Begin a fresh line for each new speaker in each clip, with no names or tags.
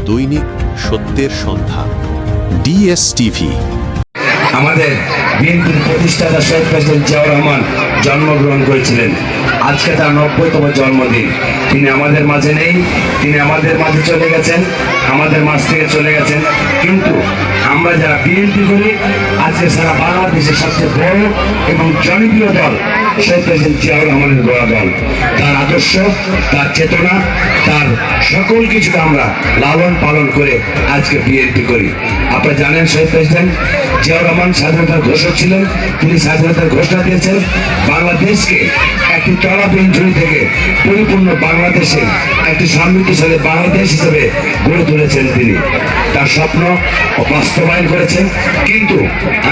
দৈনিক সত্যের সন্ধান। DSTV।
আমাদের বিএনপির প্রতিষ্ঠাতা শহীদ প্রেসিডেন্ট জিয়াউর রহমান জন্মগ্রহণ করেছিলেন। আজকে তার 90তম জন্মদিন। তিনি আমাদের মাঝে নেই, তিনি আমাদের মাঝে চলে গেছেন, আমাদের মাঝ থেকে চলে গেছেন। কিন্তু আমরা যারা বিএনপি করি, আজকে সারা বাংলাদেশের সবচেয়ে বড় এবং জনপ্রিয় দল শহীদ প্রেসিডেন্ট জিয়াউর রহমানের গোড়া দল। তার আদর্শ, তার চেতনা, তার সকল কিছুকে আমরা লালন পালন করে আজকে বিএনপি করি। আপনারা জানেন শহীদ প্রেসিডেন্ট জিয়াউর রহমান স্বাধীনতার ঘোষক ছিলেন। তিনি স্বাধীনতার ঘোষণা দিয়েছেন বাংলাদেশকে একটি তলাবিহীন ঝুড়ি থেকে পরিপূর্ণ বাংলাদেশে একটি সমৃদ্ধশালী বাংলাদেশ হিসেবে গড়ে তুলেছেন। তিনি তার স্বপ্ন বাস্তবায়ন করেছেন, কিন্তু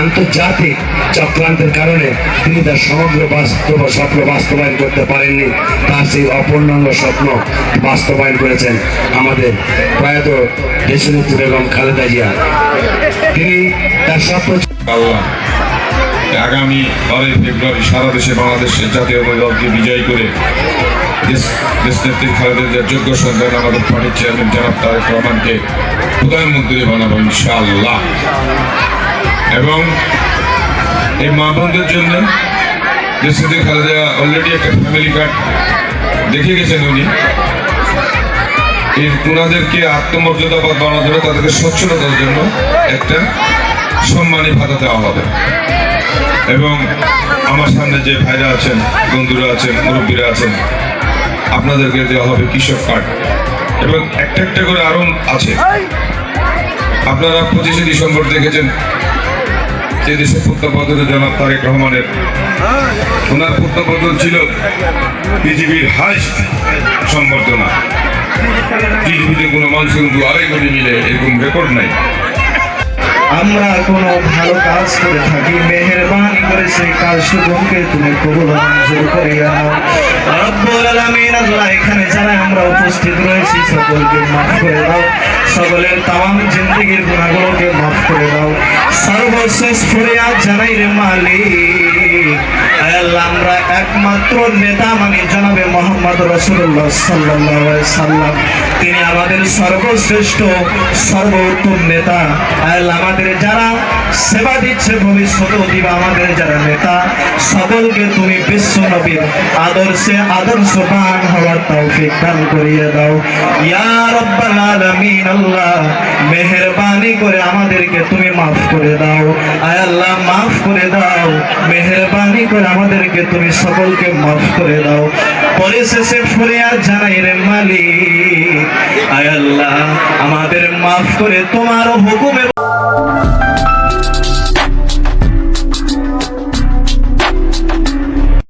আন্তর্জাতিক চক্রান্তের কারণে তিনি তার সমগ্র স্বপ্ন বাস্তবায়ন করতে পারেননি। তার সেই অপূর্ণাঙ্গ স্বপ্ন বাস্তবায়ন করেছেন আমাদের প্রয়াত দেশনেত্রী বেগম খালেদা জিয়া। তিনি তার স্বপ্ন
আগামী 12 ফেব্রুয়ারি সারা দেশে বাংলাদেশের জাতীয় দলকে বিজয়ী করে দেশনেত্রী খালেদা জিয়ার যোগ্য সন্তান আমাদের পার্টির চেয়ারম্যান জনাব তারেক রহমানকে প্রধানমন্ত্রী বানাবো ইনশাআল্লাহ। এবং এই মা বোনদের জন্য দেশনেত্রী খালেদা জিয়া অলরেডি একটা ফ্যামিলি কার্ড দেখে গেছেন উনি। ওনাদেরকে আত্মমর্যাদাবাদ বানানোর জন্য, তাদেরকে স্বচ্ছলতার জন্য একটা সম্মানী ভাতা দেওয়া হবে। এবং আমার সামনে যে ভাইরা আছেন, বন্ধুরা আছেন, মুরব্বীরা আছেন, আপনাদেরকে দেওয়া হবে কৃষক কার্ড। এবং একটা একটা করে আরো আছে। আপনারা 25শে ডিসেম্বর দেখেছেন যে দেশের প্রত্যাবর্তন জনাব তারেক রহমানের, ওনার প্রত্যাবর্তন ছিল পৃথিবীর হাইস্ট সম্বর্ধনা। পৃথিবীতে কোনো মানুষ কিন্তু আড়াই কোটি মিলে এরকম রেকর্ড নাই।
আমরা কোনো ভালো কাজ করে থাকি, মেহেরবানি করে সেই কাজটুকুকে তুমি কবুল মঞ্জুর করিয়া নাও রব্বুল আলামিন। আল্লাহ, এখানে যারা আমরা উপস্থিত রয়েছি সকলকে মাফ করে দাও, সকলের তামাম জিন্দেগির গুনাহগুলোকে মাফ করে দাও। সর্বশেষ ফরিয়াদ জানাই রে মালিক, আল্লাহ আমরা একমাত্র নেতা মানি জনাবে মুহাম্মদ রাসূলুল্লাহ সাল্লাল্লাহু আলাইহি সাল্লাম। তিনি আমাদের সর্বশ্রেষ্ঠ সর্বোত্তম নেতা। আল্লাহ আমাদের যারা সেবা দিচ্ছে, ভবিষ্যতেও দিবা আমাদের যারা নেতা, সকলকে তুমি বিশ্ব নবীর আদর্শে আদর্শবান হওয়ার তৌফিক দান করিয়ে দাও ইয়া রাব্বাল আলামিন। আল্লাহ, মেহেরবানি করে আমাদেরকে তুমি মাফ করে দাও। আয় আল্লাহ, মাফ করে দাও, মেহেরবানি করে আমাদেরকে তুমি সকলকে মাফ করে দাও। পরিশেষে ফরিয়াদ জানাই রে মালিক, আয় আল্লাহ আমাদের মাফ করে তোমার হুকুমে